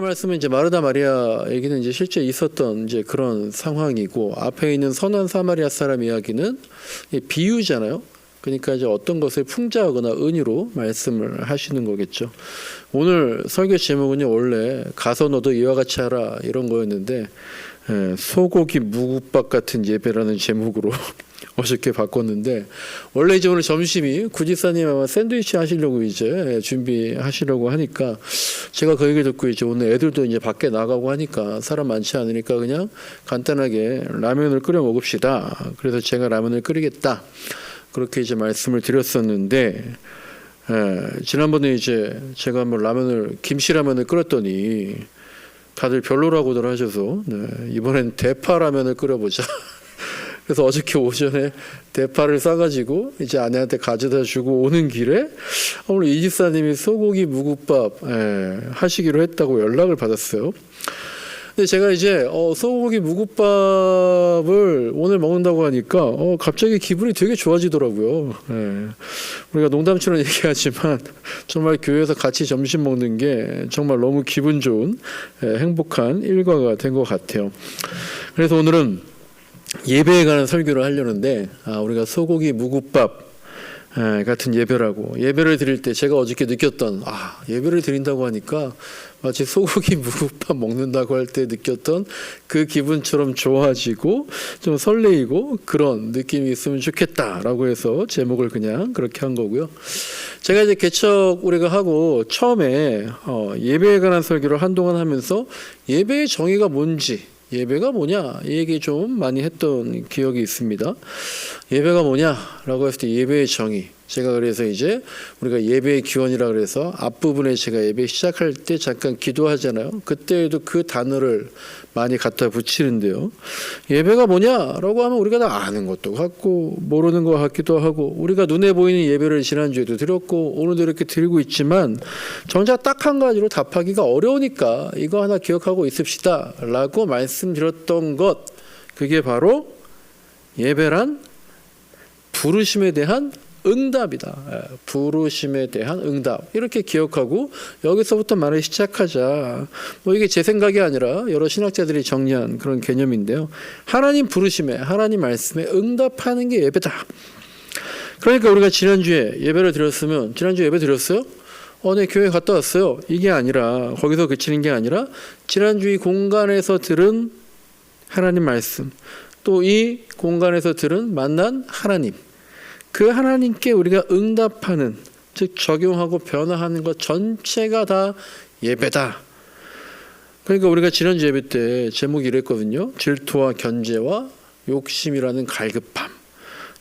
말씀은 이제 마르다 마리아 얘기는 이제 실제 있었던 이제 그런 상황이고, 앞에 있는 선한 사마리아 사람 이야기는 비유잖아요. 그러니까 이제 어떤 것을 풍자하거나 은유로 말씀을 하시는 거겠죠. 오늘 설교 제목은요, 원래 가서 너도 이와 같이 하라 이런 거였는데, 소고기 무국밥 같은 예배라는 제목으로 어저께 바꿨는데, 원래 이제 오늘 점심이 구지사님 아마 샌드위치 하시려고 이제 준비하시려고 하니까, 제가 그 얘기 듣고 이제 오늘 애들도 이제 밖에 나가고 하니까 사람 많지 않으니까 그냥 간단하게 라면을 끓여 먹읍시다. 그래서 제가 라면을 끓이겠다. 그렇게 이제 말씀을 드렸었는데, 지난번에 이제 제가 한번 김치라면을 끓였더니 다들 별로라고들 하셔서, 이번엔 대파라면을 끓여보자. 그래서 어저께 오전에 대파를 싸가지고 이제 아내한테 가져다 주고 오는 길에 오늘 이 집사님이 소고기 무국밥 하시기로 했다고 연락을 받았어요. 근데 제가 이제 소고기 무국밥을 오늘 먹는다고 하니까 갑자기 기분이 되게 좋아지더라고요. 우리가 농담처럼 얘기하지만 정말 교회에서 같이 점심 먹는 게 정말 너무 기분 좋은 행복한 일과가 된 것 같아요. 그래서 오늘은 예배에 관한 설교를 하려는데, 우리가 소고기 무국밥 같은 예배라고, 예배를 드릴 때 제가 어저께 느꼈던, 예배를 드린다고 하니까 마치 소고기 무국밥 먹는다고 할 때 느꼈던 그 기분처럼 좋아지고 좀 설레이고 그런 느낌이 있으면 좋겠다라고 해서 제목을 그냥 그렇게 한 거고요. 제가 이제 개척 우리가 하고 처음에 예배에 관한 설교를 한동안 하면서 예배의 정의가 뭔지, 예배가 뭐냐 이 얘기 좀 많이 했던 기억이 있습니다. 예배가 뭐냐라고 했을 때 예배의 정의, 제가 그래서 이제 우리가 예배의 기원이라 그래서 앞부분에 제가 예배 시작할 때 잠깐 기도하잖아요. 그때에도 그 단어를 많이 갖다 붙이는데요. 예배가 뭐냐라고 하면 우리가 다 아는 것도 같고 모르는 것 같기도 하고, 우리가 눈에 보이는 예배를 지난주에도 드렸고 오늘도 이렇게 드리고 있지만 정작 딱 한 가지로 답하기가 어려우니까 이거 하나 기억하고 있읍시다 라고 말씀드렸던 것, 그게 바로 예배란 부르심에 대한 응답이다. 부르심에 대한 응답, 이렇게 기억하고 여기서부터 말을 시작하자. 이게 제 생각이 아니라 여러 신학자들이 정리한 그런 개념인데요. 하나님 부르심에, 하나님 말씀에 응답하는 게 예배다. 그러니까 우리가 지난주에 예배를 드렸으면, 지난주에 예배 드렸어요? 네, 교회 갔다 왔어요. 이게 아니라, 거기서 그치는 게 아니라 지난주 이 공간에서 들은 하나님 말씀, 또 이 공간에서 들은 만난 하나님, 그 하나님께 우리가 응답하는, 즉 적용하고 변화하는 것 전체가 다 예배다. 그러니까 우리가 지난주 예배 때 제목이 이랬거든요. 질투와 견제와 욕심이라는 갈급함.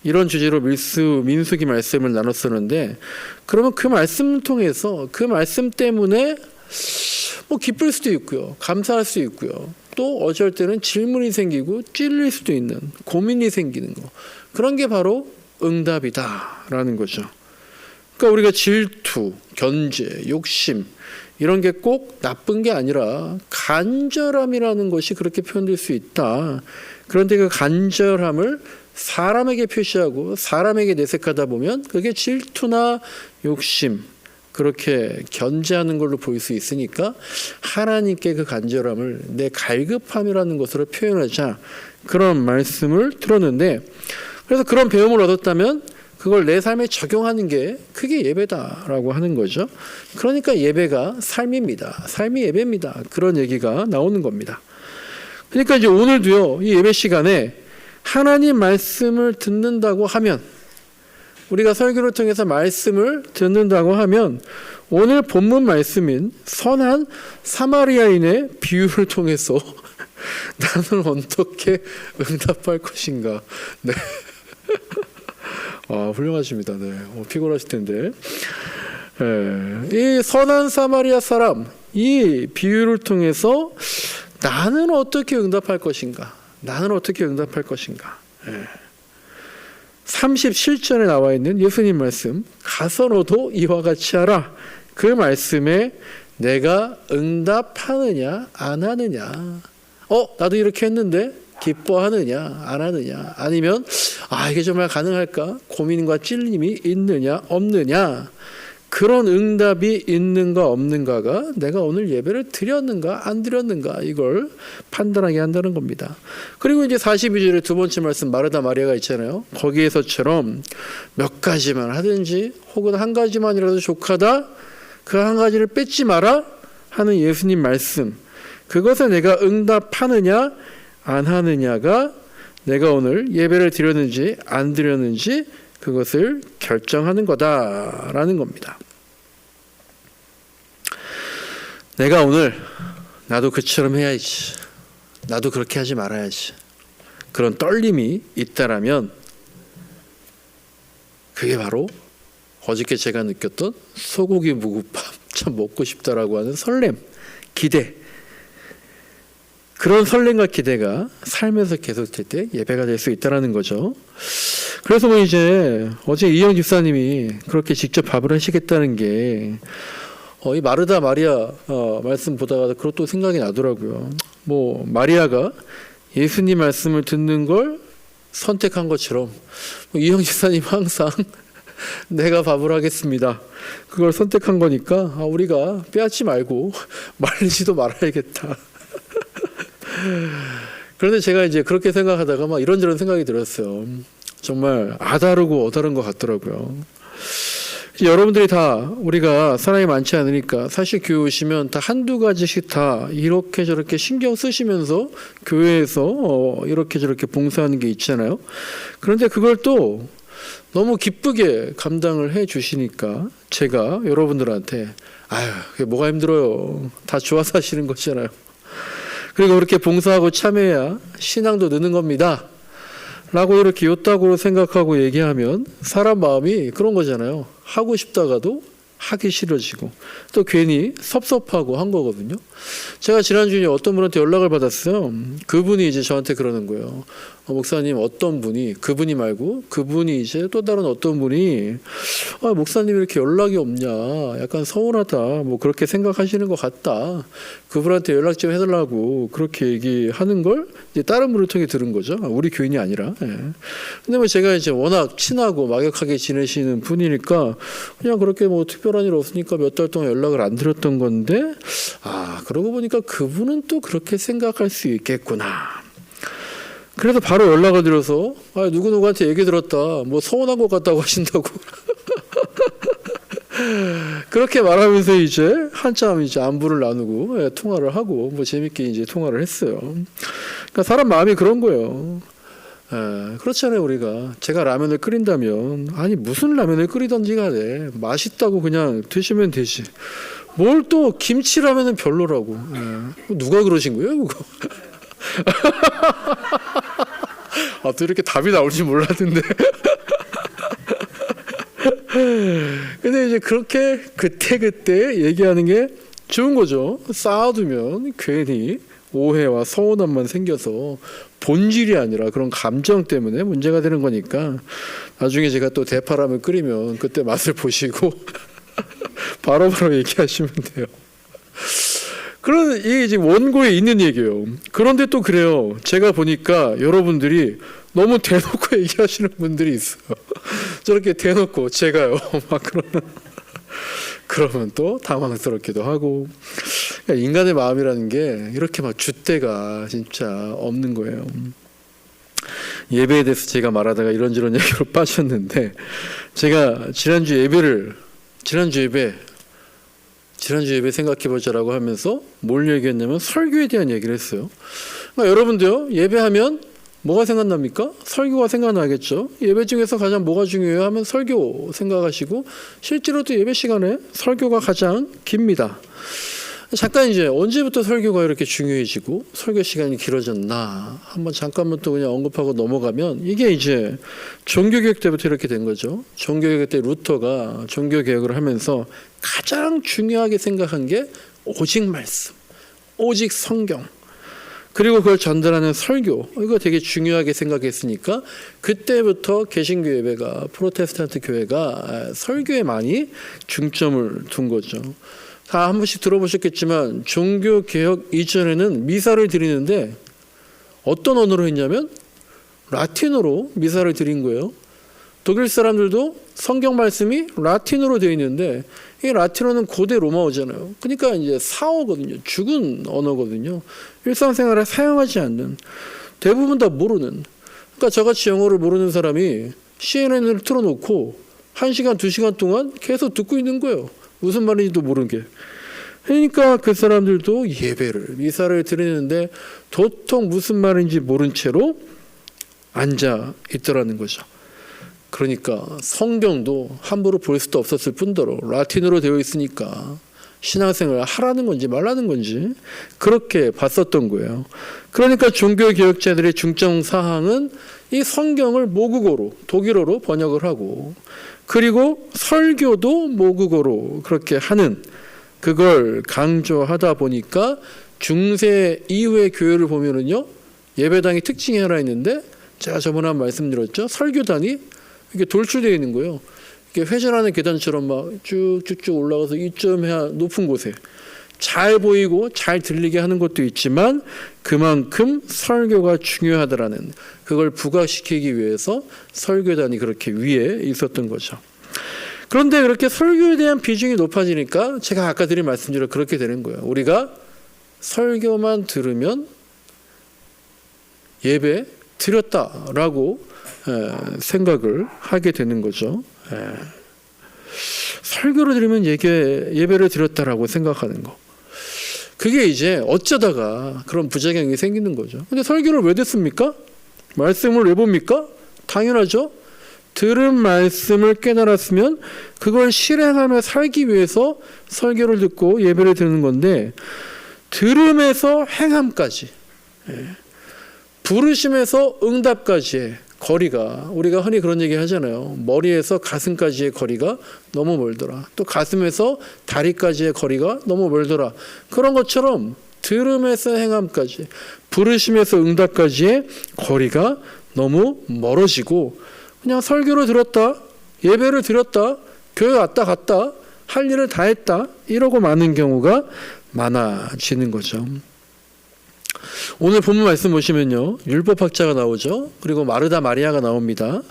이런 주제로 민수기 말씀을 나눴었는데, 그러면 그 말씀을 통해서 그 말씀 때문에 기쁠 수도 있고요, 감사할 수도 있고요, 또 어쩔 때는 질문이 생기고 찔릴 수도 있는, 고민이 생기는 거, 그런 게 바로 응답이다라는 거죠. 그러니까 우리가 질투, 견제, 욕심 이런 게 꼭 나쁜 게 아니라 간절함이라는 것이 그렇게 표현될 수 있다. 그런데 그 간절함을 사람에게 표시하고 사람에게 내색하다 보면 그게 질투나 욕심, 그렇게 견제하는 걸로 보일 수 있으니까 하나님께 그 간절함을 내 갈급함이라는 것으로 표현하자, 그런 말씀을 들었는데, 그래서 그런 배움을 얻었다면 그걸 내 삶에 적용하는 게 그게 예배다라고 하는 거죠. 그러니까 예배가 삶입니다. 삶이 예배입니다. 그런 얘기가 나오는 겁니다. 그러니까 이제 오늘도요, 이 예배 시간에 하나님 말씀을 듣는다고 하면, 우리가 설교를 통해서 말씀을 듣는다고 하면, 오늘 본문 말씀인 선한 사마리아인의 비유를 통해서 나는 어떻게 응답할 것인가. 네. 훌륭하십니다. 네. 피곤하실 텐데. 이 선한 사마리아 사람, 이 비유를 통해서 나는 어떻게 응답할 것인가. 나는 어떻게 응답할 것인가. 37절에 나와 있는 예수님 말씀, 가서 너도 이와 같이 하라. 그 말씀에 내가 응답하느냐 안 하느냐. 나도 이렇게 했는데 기뻐하느냐 안 하느냐, 아니면 이게 정말 가능할까 고민과 찔림이 있느냐 없느냐, 그런 응답이 있는가 없는가가 내가 오늘 예배를 드렸는가 안 드렸는가 이걸 판단하게 한다는 겁니다. 그리고 이제 42절에 두 번째 말씀 마르다 마리아가 있잖아요. 거기에서처럼 몇 가지만 하든지 혹은 한 가지만이라도 족하다 그 한 가지를 뺏지 마라 하는 예수님 말씀, 그것에 내가 응답하느냐 안 하느냐가 내가 오늘 예배를 드렸는지 안 드렸는지 그것을 결정하는 거다라는 겁니다. 내가 오늘 나도 그처럼 해야지, 나도 그렇게 하지 말아야지, 그런 떨림이 있다라면 그게 바로 어저께 제가 느꼈던 소고기 무국밥 참 먹고 싶다라고 하는 설렘, 기대, 그런 설렘과 기대가 삶에서 계속될 때 예배가 될 수 있다는 거죠. 그래서 뭐 이제 어제 이영 집사님이 그렇게 직접 밥을 하시겠다는 게 이 마르다 마리아 말씀 보다가 그것도 생각이 나더라고요. 뭐 마리아가 예수님 말씀을 듣는 걸 선택한 것처럼 이영 집사님 항상 내가 밥을 하겠습니다. 그걸 선택한 거니까 우리가 빼앗지 말고 말리지도 말아야겠다. 그런데 제가 이제 그렇게 생각하다가 막 이런저런 생각이 들었어요. 정말 아다르고 어다른 것 같더라고요. 여러분들이 다 우리가 사람이 많지 않으니까 사실 교회 오시면 다 한두 가지씩 다 이렇게 저렇게 신경 쓰시면서 교회에서 이렇게 저렇게 봉사하는 게 있잖아요. 그런데 그걸 또 너무 기쁘게 감당을 해 주시니까 제가 여러분들한테 아유 그게 뭐가 힘들어요. 다 좋아서 하시는 거잖아요. 그리고 그렇게 봉사하고 참여해야 신앙도 느는 겁니다. 라고 이렇게 요따구로 생각하고 얘기하면 사람 마음이 그런 거잖아요. 하고 싶다가도 하기 싫어지고 또 괜히 섭섭하고 한 거거든요. 제가 지난주에 어떤 분한테 연락을 받았어요. 그분이 이제 저한테 그러는 거예요. 목사님 어떤 분이, 그분이 말고 그분이 이제 또 다른 어떤 분이 목사님 이렇게 연락이 없냐, 약간 서운하다, 뭐 그렇게 생각하시는 것 같다, 그분한테 연락 좀 해달라고 그렇게 얘기하는 걸 이제 다른 분을 통해 들은 거죠. 우리 교인이 아니라. 예. 근데 뭐 제가 이제 워낙 친하고 막역하게 지내시는 분이니까 그냥 그렇게 뭐 특별한 일 없으니까 몇 달 동안 연락을 안 드렸던 건데 그러고 보니까 그분은 또 그렇게 생각할 수 있겠구나. 그래서 바로 연락을 드려서 누구누구한테 얘기 들었다, 뭐 서운한 것 같다고 하신다고 그렇게 말하면서 이제 한참 이제 안부를 나누고 통화를 하고 뭐 재밌게 이제 통화를 했어요. 그러니까 사람 마음이 그런 거예요. 그렇잖아요. 우리가 제가 라면을 끓인다면 무슨 라면을 끓이던지 간에 맛있다고 그냥 드시면 되지, 뭘 또 김치라면은 별로라고. 누가 그러신 거예요 그거? 또 이렇게 답이 나올지 몰랐는데 근데 이제 그렇게 그때 얘기하는 게 좋은 거죠. 쌓아두면 괜히 오해와 서운함만 생겨서 본질이 아니라 그런 감정 때문에 문제가 되는 거니까 나중에 제가 또 대파라면 끓이면 그때 맛을 보시고 바로바로 얘기하시면 돼요. 그런 이게 지금 원고에 있는 얘기예요. 그런데 또 그래요. 제가 보니까 여러분들이 너무 대놓고 얘기하시는 분들이 있어요. 저렇게 대놓고 제가요 막 그러면 또 당황스럽기도 하고. 그러니까 인간의 마음이라는 게 이렇게 막 줏대가 진짜 없는 거예요. 예배에 대해서 제가 말하다가 이런저런 얘기로 빠졌는데, 제가 지난주 예배 생각해보자라고 하면서 뭘 얘기했냐면 설교에 대한 얘기를 했어요. 그러니까 여러분도요, 예배하면 뭐가 생각납니까? 설교가 생각나겠죠. 예배 중에서 가장 뭐가 중요해요 하면 설교 생각하시고, 실제로도 예배 시간에 설교가 가장 깁니다. 잠깐 이제 언제부터 설교가 이렇게 중요해지고 설교 시간이 길어졌나 한번 잠깐만 또 그냥 언급하고 넘어가면, 이게 이제 종교개혁 때부터 이렇게 된 거죠. 종교개혁 때 루터가 종교개혁을 하면서 가장 중요하게 생각한 게 오직 말씀, 오직 성경, 그리고 그걸 전달하는 설교, 이거 되게 중요하게 생각했으니까 그때부터 개신교 예배가, 프로테스탄트 교회가 설교에 많이 중점을 둔 거죠. 다 한 번씩 들어보셨겠지만 종교개혁 이전에는 미사를 드리는데 어떤 언어로 했냐면 라틴어로 미사를 드린 거예요. 독일 사람들도 성경 말씀이 라틴어로 되어 있는데 이 라틴어는 고대 로마어잖아요. 그러니까 이제 사어거든요. 죽은 언어거든요. 일상생활에 사용하지 않는, 대부분 다 모르는. 그러니까 저같이 영어를 모르는 사람이 CNN을 틀어놓고 1시간, 2시간 동안 계속 듣고 있는 거예요. 무슨 말인지도 모르는 게. 그러니까 그 사람들도 예배를, 미사를 드리는데 도통 무슨 말인지 모른 채로 앉아 있더라는 거죠. 그러니까 성경도 함부로 볼 수도 없었을 뿐더러 라틴어로 되어 있으니까 신앙생활을 하라는 건지 말라는 건지 그렇게 봤었던 거예요. 그러니까 종교개혁자들의 중점 사항은 이 성경을 모국어로, 독일어로 번역을 하고, 그리고 설교도 모국어로 그렇게 하는, 그걸 강조하다 보니까 중세 이후의 교회를 보면은요, 예배당의 특징이 하나 있는데, 제가 저번에 한 말씀드렸죠. 설교단이 이렇게 돌출되어 있는 거예요. 이렇게 회전하는 계단처럼 막 쭉쭉쭉 올라가서 이쯤 해야 높은 곳에 잘 보이고 잘 들리게 하는 것도 있지만 그만큼 설교가 중요하다라는, 그걸 부각시키기 위해서 설교단이 그렇게 위에 있었던 거죠. 그런데 그렇게 설교에 대한 비중이 높아지니까 제가 아까 드린 말씀대로 그렇게 되는 거예요. 우리가 설교만 들으면 예배 드렸다라고 생각을 하게 되는 거죠. 설교를 들으면 예배를 드렸다라고 생각하는 거. 그게 이제 어쩌다가 그런 부작용이 생기는 거죠. 근데 설교를 왜 듣습니까? 말씀을 왜 봅니까? 당연하죠. 들은 말씀을 깨달았으면 그걸 실행하며 살기 위해서 설교를 듣고 예배를 드리는 건데, 들음에서 행함까지, 부르심에서 응답까지의 거리가, 우리가 흔히 그런 얘기 하잖아요. 머리에서 가슴까지의 거리가 너무 멀더라. 또 가슴에서 다리까지의 거리가 너무 멀더라. 그런 것처럼 들음에서 행함까지, 부르심에서 응답까지의 거리가 너무 멀어지고, 그냥 설교를 들었다, 예배를 드렸다, 교회 왔다 갔다, 할 일을 다 했다, 이러고 마는 경우가 많아지는 거죠. 오늘 본문 말씀 보시면요, 율법학자가 나오죠. 그리고 마르다 마리아가 나옵니다.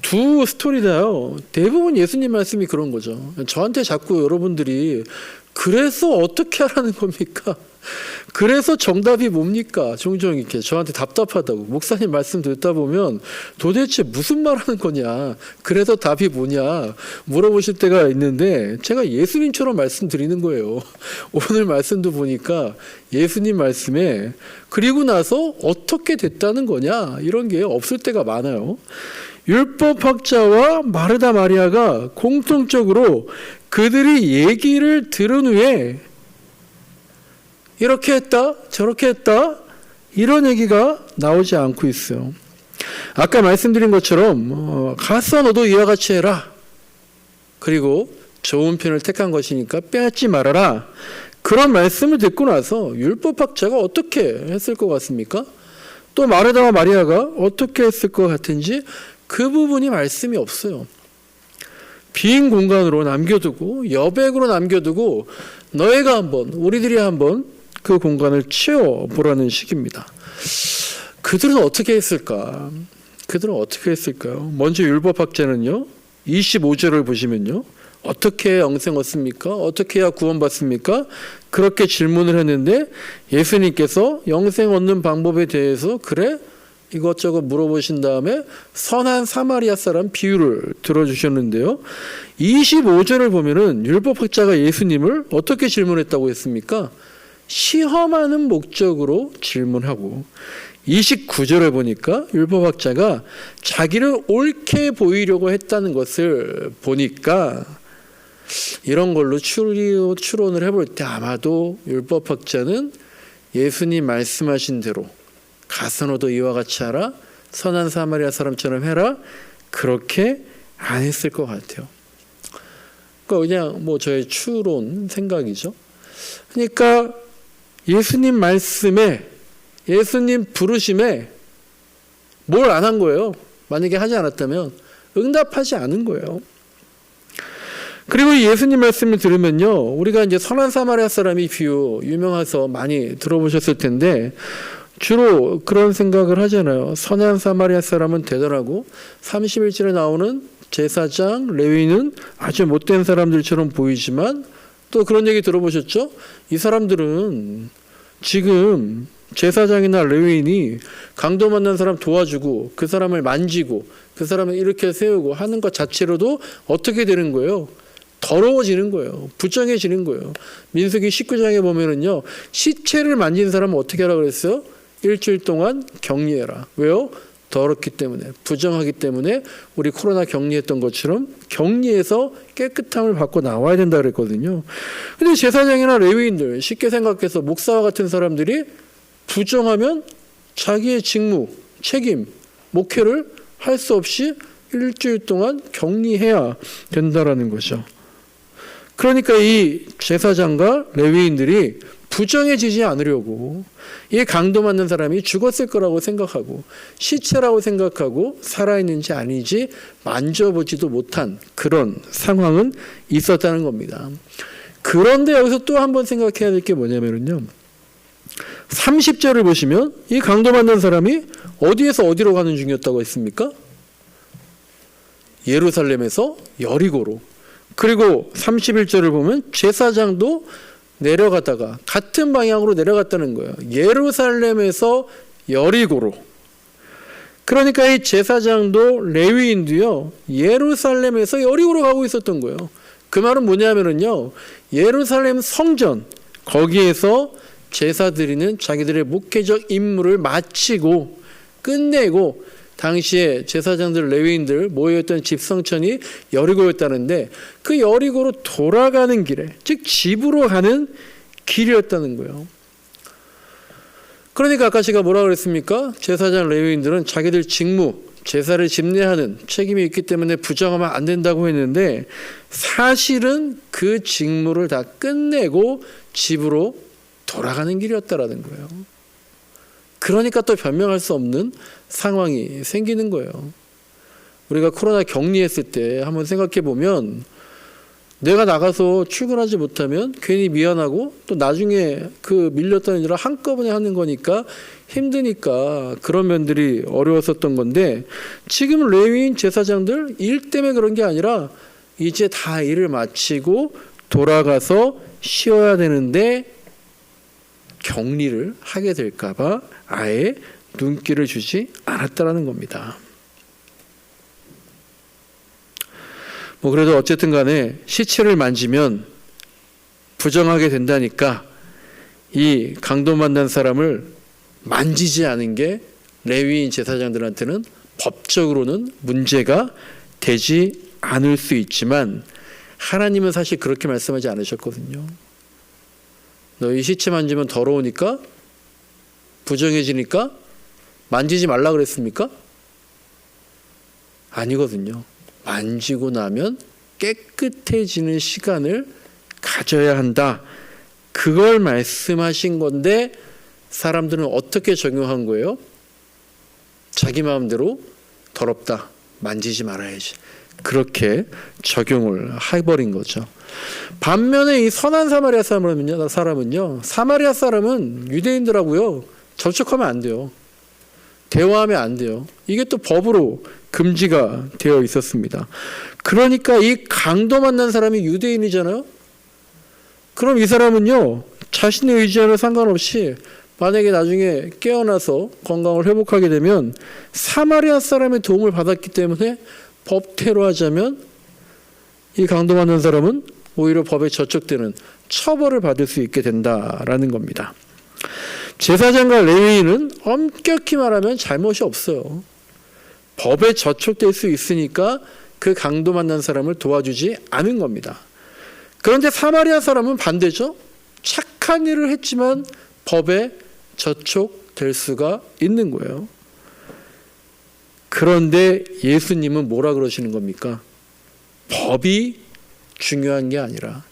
두 스토리다요. 대부분 예수님 말씀이 그런 거죠. 저한테 자꾸 여러분들이 그래서 어떻게 하라는 겁니까? 그래서 정답이 뭡니까? 종종 이렇게 저한테 답답하다고, 목사님 말씀 듣다 보면 도대체 무슨 말 하는 거냐, 그래서 답이 뭐냐 물어보실 때가 있는데, 제가 예수님처럼 말씀드리는 거예요. 오늘 말씀도 보니까 예수님 말씀에 그리고 나서 어떻게 됐다는 거냐 이런 게 없을 때가 많아요. 율법학자와 마르다 마리아가 공통적으로 그들이 얘기를 들은 후에 이렇게 했다, 저렇게 했다, 이런 얘기가 나오지 않고 있어요. 아까 말씀드린 것처럼 가서 너도 이와 같이 해라, 그리고 좋은 편을 택한 것이니까 빼앗지 말아라, 그런 말씀을 듣고 나서 율법학자가 어떻게 했을 것 같습니까? 또 마르다와 마리아가 어떻게 했을 것 같은지 그 부분이 말씀이 없어요. 빈 공간으로 남겨두고, 여백으로 남겨두고, 너희가 한번, 우리들이 한번 그 공간을 채워보라는 식입니다. 그들은 어떻게 했을까? 그들은 어떻게 했을까요? 먼저 율법학자는요, 25절을 보시면요, 어떻게 영생 얻습니까? 어떻게 해야 구원받습니까? 그렇게 질문을 했는데 예수님께서 영생 얻는 방법에 대해서 그래? 이것저것 물어보신 다음에 선한 사마리아 사람 비유를 들어주셨는데요. 25절을 보면은 율법학자가 예수님을 어떻게 질문했다고 했습니까? 시험하는 목적으로 질문하고, 29절에 보니까 율법학자가 자기를 옳게 보이려고 했다는 것을 보니까, 이런 걸로 추론을 해볼 때 아마도 율법학자는 예수님 말씀하신 대로 가서 너도 이와 같이 하라, 선한 사마리아 사람처럼 해라, 그렇게 안 했을 것 같아요. 그러니까 그냥 저의 추론 생각이죠. 그러니까 예수님 말씀에, 예수님 부르심에 뭘 안 한 거예요. 만약에 하지 않았다면 응답하지 않은 거예요. 그리고 예수님 말씀을 들으면요, 우리가 이제 선한 사마리아 사람이 비유 유명해서 많이 들어보셨을 텐데, 주로 그런 생각을 하잖아요. 선한 사마리아 사람은 대단하고 31절에 나오는 제사장, 레위인은 아주 못된 사람들처럼 보이지만 또 그런 얘기 들어보셨죠? 이 사람들은 지금 제사장이나 레위인이 강도 만난 사람 도와주고 그 사람을 만지고 그 사람을 이렇게 세우고 하는 것 자체로도 어떻게 되는 거예요? 더러워지는 거예요. 부정해지는 거예요. 민수기 19장에 보면은요, 시체를 만진 사람은 어떻게 하라고 그랬어요? 일주일 동안 격리해라. 왜요? 더럽기 때문에, 부정하기 때문에 우리 코로나 격리했던 것처럼 격리해서 깨끗함을 받고 나와야 된다 그랬거든요. 근데 제사장이나 레위인들, 쉽게 생각해서 목사와 같은 사람들이 부정하면 자기의 직무, 책임, 목회를 할 수 없이 일주일 동안 격리해야 된다라는 거죠. 그러니까 이 제사장과 레위인들이 부정해지지 않으려고 이 강도 맞는 사람이 죽었을 거라고 생각하고 시체라고 생각하고 살아있는지 아닌지 만져보지도 못한 그런 상황은 있었다는 겁니다. 그런데 여기서 또 한 번 생각해야 될 게 뭐냐면요, 30절을 보시면 이 강도 맞는 사람이 어디에서 어디로 가는 중이었다고 했습니까? 예루살렘에서 여리고로. 그리고 31절을 보면 제사장도 내려가다가 같은 방향으로 내려갔다는 거예요. 예루살렘에서 여리고로. 그러니까 이 제사장도 레위인도요, 예루살렘에서 여리고로 가고 있었던 거예요. 그 말은 뭐냐면은요, 예루살렘 성전, 거기에서 제사 드리는 자기들의 목회적 임무를 마치고 끝내고, 당시에 제사장들, 레위인들 모여있던 집성천이 여리고였다는데 그 여리고로 돌아가는 길에, 즉 집으로 가는 길이었다는 거예요. 그러니까 아까 제가 뭐라고 그랬습니까? 제사장, 레위인들은 자기들 직무, 제사를 집례하는 책임이 있기 때문에 부정하면 안 된다고 했는데 사실은 그 직무를 다 끝내고 집으로 돌아가는 길이었다라는 거예요. 그러니까 또 변명할 수 없는 상황이 생기는 거예요. 우리가 코로나 격리했을 때 한번 생각해 보면 내가 나가서 출근하지 못하면 괜히 미안하고 또 나중에 그 밀렸던 일을 한꺼번에 하는 거니까 힘드니까 그런 면들이 어려웠었던 건데, 지금 레위인 제사장들 일 때문에 그런 게 아니라 이제 다 일을 마치고 돌아가서 쉬어야 되는데 격리를 하게 될까 봐 아예 눈길을 주지 않았다라는 겁니다. 뭐 그래도 어쨌든 간에 시체를 만지면 부정하게 된다니까 이 강도 만난 사람을 만지지 않은 게 레위인 제사장들한테는 법적으로는 문제가 되지 않을 수 있지만 하나님은 사실 그렇게 말씀하지 않으셨거든요. 너희 시체 만지면 더러우니까, 부정해지니까 만지지 말라 그랬습니까? 아니거든요. 만지고 나면 깨끗해지는 시간을 가져야 한다. 그걸 말씀하신 건데 사람들은 어떻게 적용한 거예요? 자기 마음대로 더럽다, 만지지 말아야지, 그렇게 적용을 해버린 거죠. 반면에 이 선한 사마리아 사람은요, 사마리아 사람은 유대인들하고요 접촉하면 안 돼요. 대화하면 안 돼요. 이게 또 법으로 금지가 되어 있었습니다. 그러니까 이 강도 만난 사람이 유대인이잖아요. 그럼 이 사람은요, 자신의 의지와는 상관없이 만약에 나중에 깨어나서 건강을 회복하게 되면 사마리아 사람의 도움을 받았기 때문에 법대로 하자면 이 강도 만난 사람은 오히려 법에 저촉되는 처벌을 받을 수 있게 된다라는 겁니다. 제사장과 레위인은 엄격히 말하면 잘못이 없어요. 법에 저촉될 수 있으니까 그 강도 만난 사람을 도와주지 않은 겁니다. 그런데 사마리아 사람은 반대죠. 착한 일을 했지만 법에 저촉될 수가 있는 거예요. 그런데 예수님은 뭐라 그러시는 겁니까? 법이 중요한 게 아니라,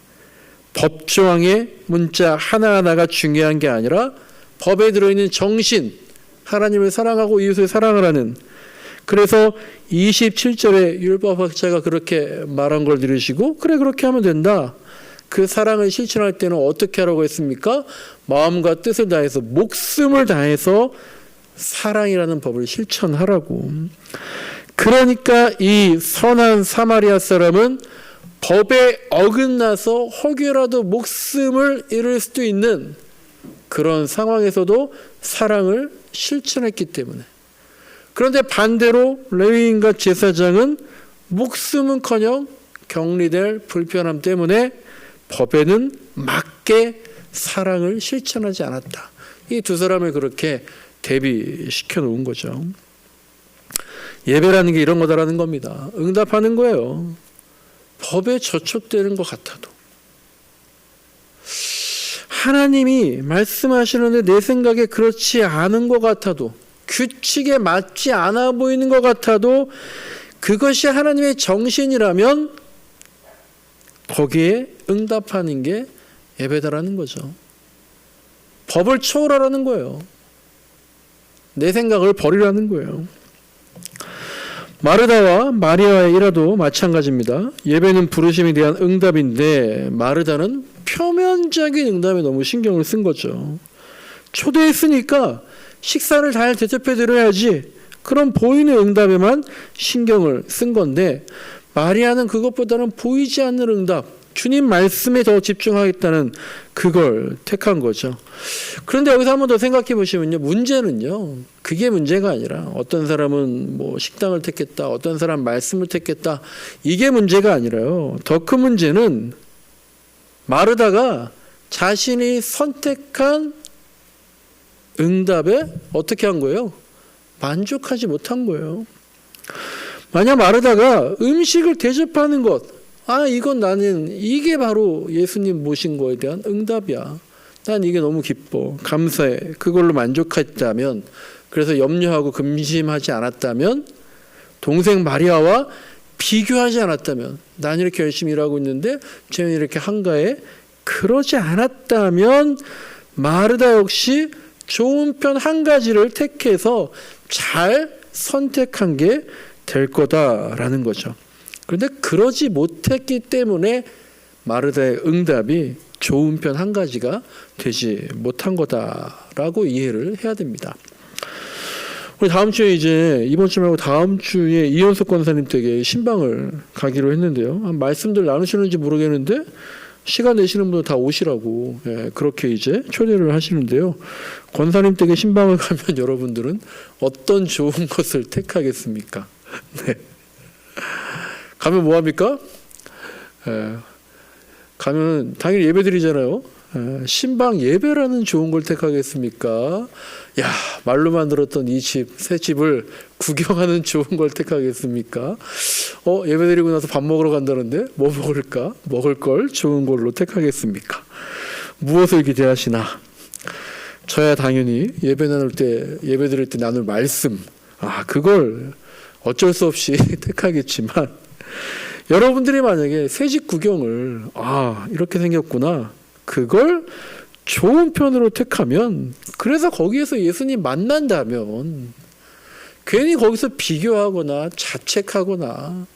법조항의 문자 하나하나가 중요한 게 아니라 법에 들어있는 정신, 하나님을 사랑하고 이웃을 사랑하라는. 그래서 27절에 율법학자가 그렇게 말한 걸 들으시고 그래 그렇게 하면 된다. 그 사랑을 실천할 때는 어떻게 하라고 했습니까? 마음과 뜻을 다해서 목숨을 다해서 사랑이라는 법을 실천하라고. 그러니까 이 선한 사마리아 사람은 법에 어긋나서 혹여라도 목숨을 잃을 수도 있는 그런 상황에서도 사랑을 실천했기 때문에. 그런데 반대로 레위인과 제사장은 목숨은커녕 격리될 불편함 때문에 법에는 맞게 사랑을 실천하지 않았다. 이 두 사람을 그렇게 대비시켜 놓은 거죠. 예배라는 게 이런 거다라는 겁니다. 응답하는 거예요. 법에 저촉되는 것 같아도, 하나님이 말씀하시는데 내 생각에 그렇지 않은 것 같아도, 규칙에 맞지 않아 보이는 것 같아도 그것이 하나님의 정신이라면 거기에 응답하는 게 예배다라는 거죠. 법을 초월하라는 거예요. 내 생각을 버리라는 거예요. 마르다와 마리아의 일화도 마찬가지입니다. 예배는 부르심에 대한 응답인데 마르다는 표면적인 응답에 너무 신경을 쓴 거죠. 초대했으니까 식사를 잘 대접해 드려야지, 그런 보이는 응답에만 신경을 쓴 건데, 마리아는 그것보다는 보이지 않는 응답, 주님 말씀에 더 집중하겠다는 그걸 택한 거죠. 그런데 여기서 한 번 더 생각해 보시면요, 문제는요, 그게 문제가 아니라 어떤 사람은 뭐 식당을 택했다, 어떤 사람 말씀을 택했다, 이게 문제가 아니라요, 더 큰 문제는 마르다가 자신이 선택한 응답에 어떻게 한 거예요? 만족하지 못한 거예요. 만약 마르다가 음식을 대접하는 것, 이건 나는 이게 바로 예수님 모신 거에 대한 응답이야, 난 이게 너무 기뻐, 감사해, 그걸로 만족했다면, 그래서 염려하고 근심하지 않았다면, 동생 마리아와 비교하지 않았다면, 난 이렇게 열심히 일하고 있는데 쟤는 이렇게 한가해, 그러지 않았다면 마르다 역시 좋은 편 한 가지를 택해서 잘 선택한 게 될 거다라는 거죠. 그런데 그러지 못했기 때문에 마르다의 응답이 좋은 편 한 가지가 되지 못한 거다라고 이해를 해야 됩니다. 우리 다음 주에 이번 주 말고 다음 주에 이현석 권사님 댁에 신방을 가기로 했는데요. 말씀들 나누시는지 모르겠는데 시간 내시는 분들 다 오시라고, 그렇게 초대를 하시는데요. 권사님 댁에 신방을 가면 여러분들은 어떤 좋은 것을 택하겠습니까? 네. 가면 뭐 합니까? 가면 당연히 예배 드리잖아요. 신방 예배라는 좋은 걸 택하겠습니까? 야, 말로만 들었던 이 집, 새 집을 구경하는 좋은 걸 택하겠습니까? 예배 드리고 나서 밥 먹으러 간다는데 뭐 먹을까? 먹을 걸 좋은 걸로 택하겠습니까? 무엇을 기대하시나? 저야 당연히 예배 드릴 때 나눌 말씀, 그걸 어쩔 수 없이 택하겠지만, 여러분들이 만약에 새 집 구경을 이렇게 생겼구나, 그걸 좋은 편으로 택하면, 그래서 거기에서 예수님 만난다면 괜히 거기서 비교하거나 자책하거나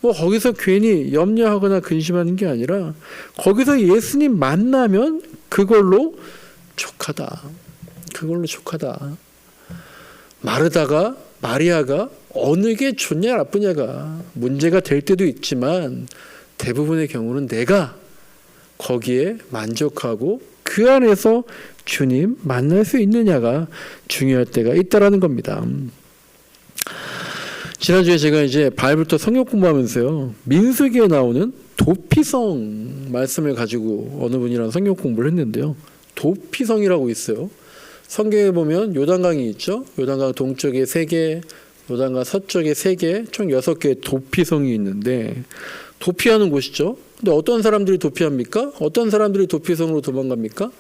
뭐 거기서 괜히 염려하거나 근심하는 게 아니라 거기서 예수님 만나면 그걸로 족하다. 마리아가 어느 게 좋냐 나쁘냐가 문제가 될 때도 있지만 대부분의 경우는 내가 거기에 만족하고 그 안에서 주님 만날 수 있느냐가 중요할 때가 있다라는 겁니다. 지난주에 제가 바이블부터 성경 공부하면서요, 민수기에 나오는 도피성 말씀을 가지고 어느 분이랑 성경 공부를 했는데요. 도피성이라고 있어요. 성경에 보면 요단강이 있죠. 요단강 동쪽에 3개, 요단강 서쪽에 3개, 총 6개의 도피성이 있는데, 도피하는 곳이죠. 근데 어떤 사람들이 도피합니까? 어떤 사람들이 도피성으로 도망갑니까?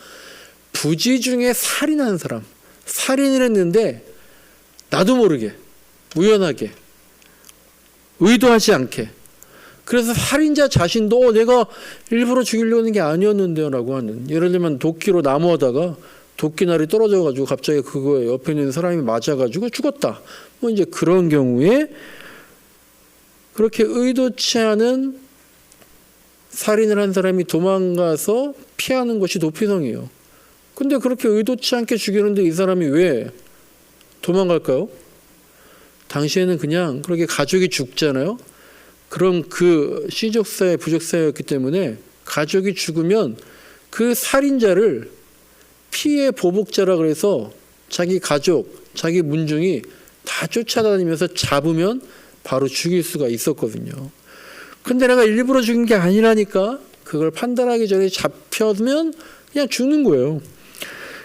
부지 중에 살인한 사람, 살인을 했는데 나도 모르게, 우연하게, 의도하지 않게, 그래서 살인자 자신도 내가 일부러 죽이려는 게 아니었는데요 라고 하는, 예를 들면 도끼로 나무하다가 도끼날이 떨어져가지고 갑자기 그거에 옆에 있는 사람이 맞아가지고 죽었다, 뭐 그런 경우에 그렇게 의도치 않은 살인을 한 사람이 도망가서 피하는 것이 도피성이에요. 근데 그렇게 의도치 않게 죽이는데 이 사람이 왜 도망갈까요? 당시에는 그냥 그렇게 가족이 죽잖아요. 그럼 그 시족사회, 부족사회였기 때문에 가족이 죽으면 그 살인자를 피해 보복자라 그래서 자기 가족, 자기 문중이 다 쫓아다니면서 잡으면 바로 죽일 수가 있었거든요. 근데 내가 일부러 죽인 게 아니라니까 그걸 판단하기 전에 잡혀면 그냥 죽는 거예요.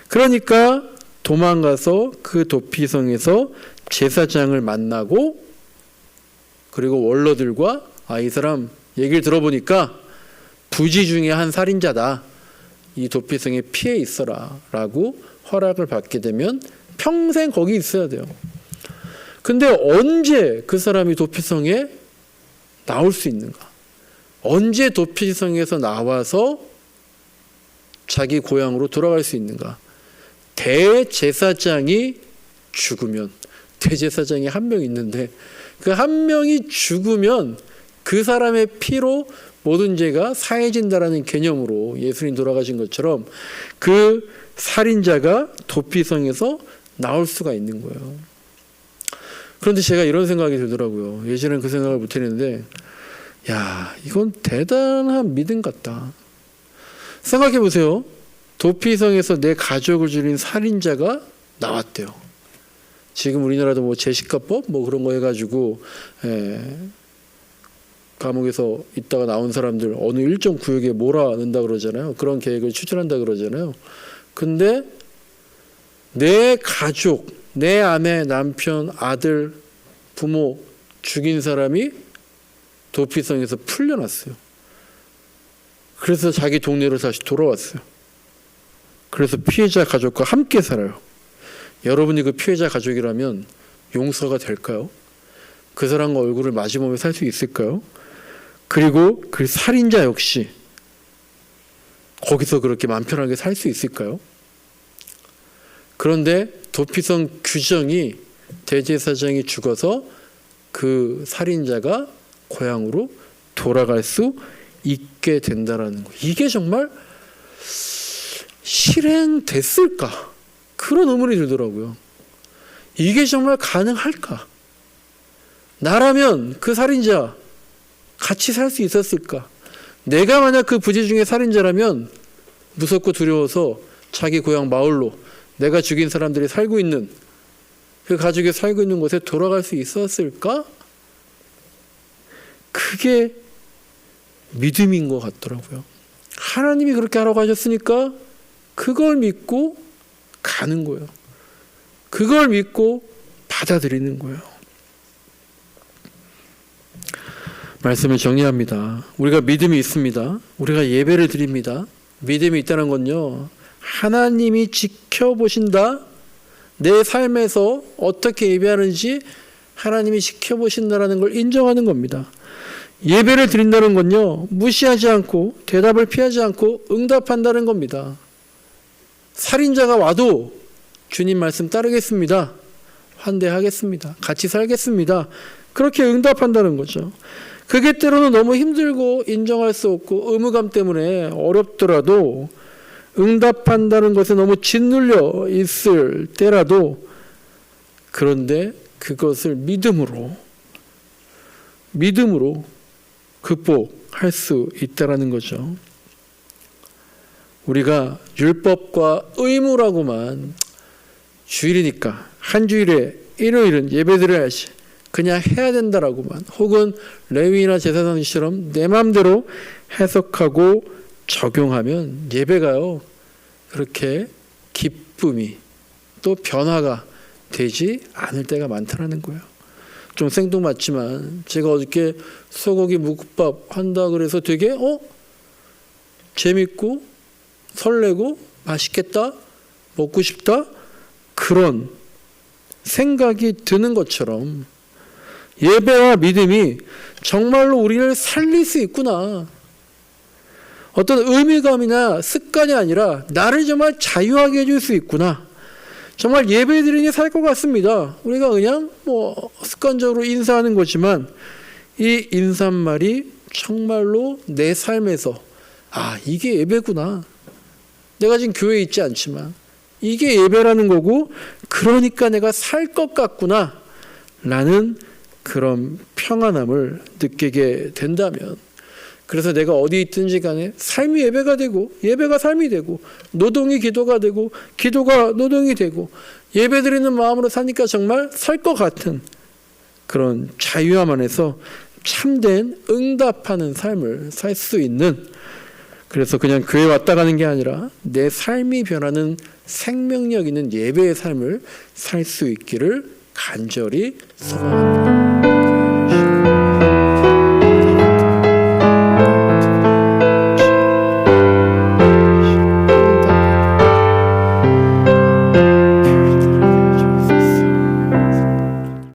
그러니까 도망가서 그 도피성에서 제사장을 만나고 그리고 원로들과 이 사람 얘기를 들어보니까 부지 중에 한 살인자다. 이 도피성에 피해 있어라 라고 허락을 받게 되면 평생 거기 있어야 돼요. 근데 언제 그 사람이 도피성에 나올 수 있는가? 언제 도피성에서 나와서 자기 고향으로 돌아갈 수 있는가? 대제사장이 죽으면, 대제사장이 한 명 있는데 그 한 명이 죽으면 그 사람의 피로 모든 죄가 사해진다라는 개념으로 예수님 돌아가신 것처럼 그 살인자가 도피성에서 나올 수가 있는 거예요. 그런데 제가 이런 생각이 들더라고요. 예전에는 그 생각을 못 했는데 야, 이건 대단한 믿음 같다. 생각해 보세요. 도피성에서 내 가족을 죽인 살인자가 나왔대요. 지금 우리나라도 뭐 제시카법 뭐 그런 거 해가지고 감옥에서 있다가 나온 사람들 어느 일정 구역에 몰아넣는다 그러잖아요. 그런 계획을 추진한다 그러잖아요. 근데 내 가족, 내 아내, 남편, 아들, 부모 죽인 사람이 도피성에서 풀려났어요. 그래서 자기 동네로 다시 돌아왔어요. 그래서 피해자 가족과 함께 살아요. 여러분이 그 피해자 가족이라면 용서가 될까요? 그 사람과 얼굴을 마주보며 살 수 있을까요? 그리고 그 살인자 역시 거기서 그렇게 마음 편하게 살 수 있을까요? 그런데 도피성 규정이 대제사장이 죽어서 그 살인자가 고향으로 돌아갈 수 있게 된다라는 거. 이게 정말 실행됐을까? 그런 의문이 들더라고요. 이게 정말 가능할까? 나라면 그 살인자 같이 살 수 있었을까? 내가 만약 그 부지 중에 살인자라면 무섭고 두려워서 자기 고향 마을로 내가 죽인 사람들이 살고 있는 그 가족이 살고 있는 곳에 돌아갈 수 있었을까? 그게 믿음인 것 같더라고요. 하나님이 그렇게 하라고 하셨으니까 그걸 믿고 가는 거예요. 그걸 믿고 받아들이는 거예요. 말씀을 정리합니다. 우리가 믿음이 있습니다. 우리가 예배를 드립니다. 믿음이 있다는 건요, 하나님이 지켜보신다. 내 삶에서 어떻게 예배하는지 하나님이 지켜보신다라는 걸 인정하는 겁니다. 예배를 드린다는 건요, 무시하지 않고 대답을 피하지 않고 응답한다는 겁니다. 살인자가 와도 주님 말씀 따르겠습니다. 환대하겠습니다. 같이 살겠습니다. 그렇게 응답한다는 거죠. 그게 때로는 너무 힘들고 인정할 수 없고 의무감 때문에 어렵더라도 응답한다는 것에 너무 짓눌려 있을 때라도 그런데 그것을 믿음으로 극복할 수 있다라는 거죠. 우리가 율법과 의무라고만 주일이니까 한 주일에 일요일은 예배드려야지 그냥 해야 된다라고만 혹은 레위나 제사장처럼 내 마음대로 해석하고 적용하면 예배가요 그렇게 기쁨이 또 변화가 되지 않을 때가 많다라는 거예요. 좀 생뚱맞지만 제가 어저께 소고기 묵국밥 한다 그래서 되게 재밌고 설레고 맛있겠다 먹고 싶다 그런 생각이 드는 것처럼 예배와 믿음이 정말로 우리를 살릴 수 있구나. 어떤 의미감이나 습관이 아니라 나를 정말 자유하게 해줄 수 있구나. 정말 예배드리니 살 것 같습니다. 우리가 그냥 습관적으로 인사하는 거지만 이 인사말이 정말로 내 삶에서 이게 예배구나. 내가 지금 교회에 있지 않지만 이게 예배라는 거고 그러니까 내가 살 것 같구나 라는 그런 평안함을 느끼게 된다면, 그래서 내가 어디 있든지 간에 삶이 예배가 되고 예배가 삶이 되고 노동이 기도가 되고 기도가 노동이 되고 예배드리는 마음으로 사니까 정말 살 것 같은 그런 자유함 안에서 참된 응답하는 삶을 살 수 있는, 그래서 그냥 교회 왔다 가는 게 아니라 내 삶이 변하는 생명력 있는 예배의 삶을 살 수 있기를 간절히 소망합니다.